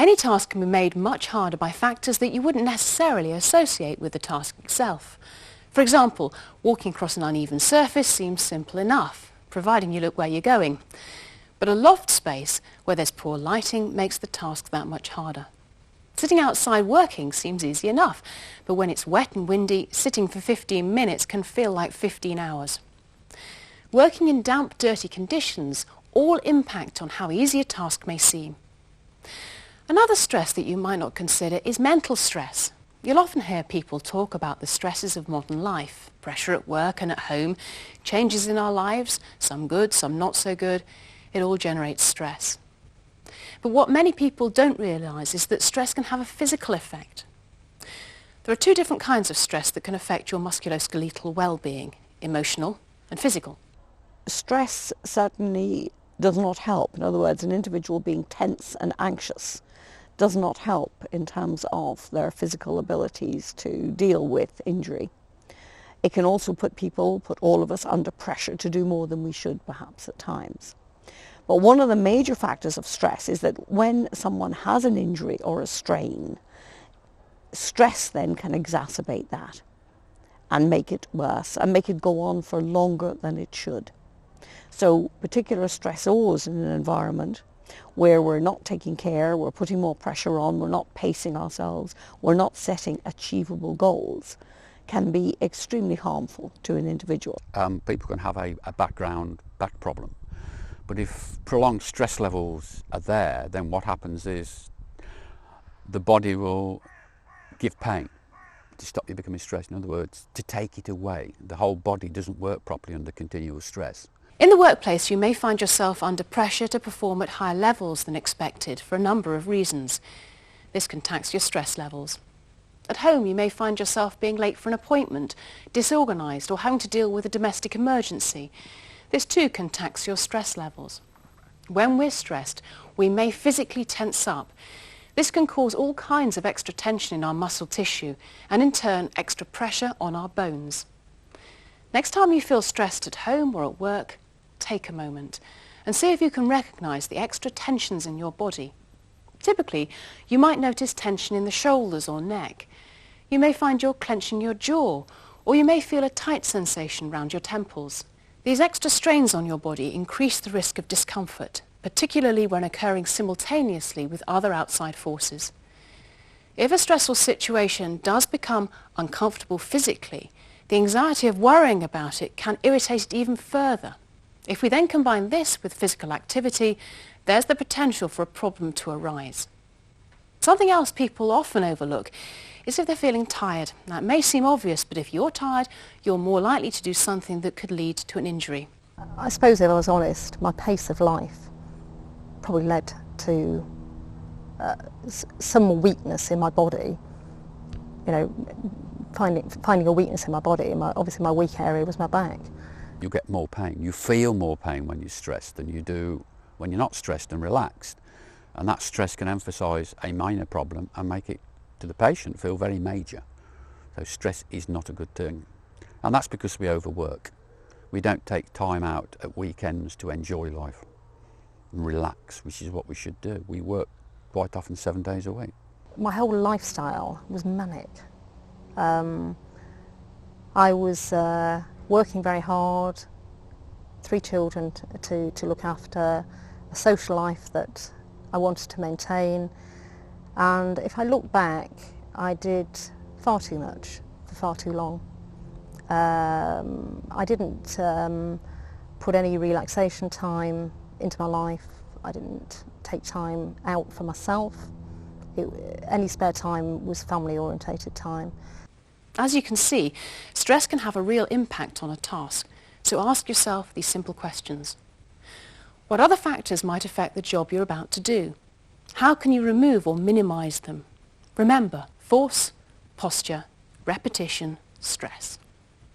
Any task can be made much harder by factors that you wouldn't necessarily associate with the task itself. For example, walking across an uneven surface seems simple enough, providing you look where you're going. But a loft space where there's poor lighting makes the task that much harder. Sitting outside working seems easy enough, but when it's wet and windy, sitting for 15 minutes can feel like 15 hours. Working in damp, dirty conditions all impact on how easy a task may seem. Another stress that you might not consider is mental stress. You'll often hear people talk about the stresses of modern life, pressure at work and at home, changes in our lives, some good, some not so good. It all generates stress. But what many people don't realise is that stress can have a physical effect. There are two different kinds of stress that can affect your musculoskeletal well-being, emotional and physical. Stress certainly does not help. In other words, an individual being tense and anxious does not help in terms of their physical abilities to deal with injury. It can also put all of us under pressure to do more than we should perhaps at times. But one of the major factors of stress is that when someone has an injury or a strain, stress then can exacerbate that and make it worse and make it go on for longer than it should. So particular stressors in an environment where we're not taking care, we're putting more pressure on, we're not pacing ourselves, we're not setting achievable goals, can be extremely harmful to an individual. People can have a back problem. But if prolonged stress levels are there, then what happens is the body will give pain to stop you becoming stressed. In other words, to take it away. The whole body doesn't work properly under continual stress. In the workplace, you may find yourself under pressure to perform at higher levels than expected for a number of reasons. This can tax your stress levels. At home, you may find yourself being late for an appointment, disorganised, or having to deal with a domestic emergency. This too can tax your stress levels. When we're stressed, we may physically tense up. This can cause all kinds of extra tension in our muscle tissue and in turn extra pressure on our bones. Next time you feel stressed at home or at work, take a moment and see if you can recognise the extra tensions in your body. Typically, you might notice tension in the shoulders or neck. You may find you're clenching your jaw, or you may feel a tight sensation round your temples. These extra strains on your body increase the risk of discomfort, particularly when occurring simultaneously with other outside forces. If a stressful situation does become uncomfortable physically, the anxiety of worrying about it can irritate it even further. If we then combine this with physical activity, there's the potential for a problem to arise. Something else people often overlook is if they're feeling tired. Now, it may seem obvious, but if you're tired, you're more likely to do something that could lead to an injury. I suppose if I was honest, my pace of life probably led to some weakness in my body. You know, finding a weakness in my body. Obviously my weak area was my back. You get more pain. You feel more pain when you're stressed than you do when you're not stressed and relaxed. And that stress can emphasise a minor problem and make it, to the patient, feel very major. So stress is not a good thing. And that's because we overwork. We don't take time out at weekends to enjoy life and relax, which is what we should do. We work quite often 7 days a week. My whole lifestyle was manic. I was working very hard, 3 children to look after, a social life that I wanted to maintain, and if I look back, I did far too much for far too long. I didn't put any relaxation time into my life. I didn't take time out for myself. Any spare time was family-orientated time. As you can see, stress can have a real impact on a task, so ask yourself these simple questions. What other factors might affect the job you're about to do? How can you remove or minimise them? Remember, force, posture, repetition, stress.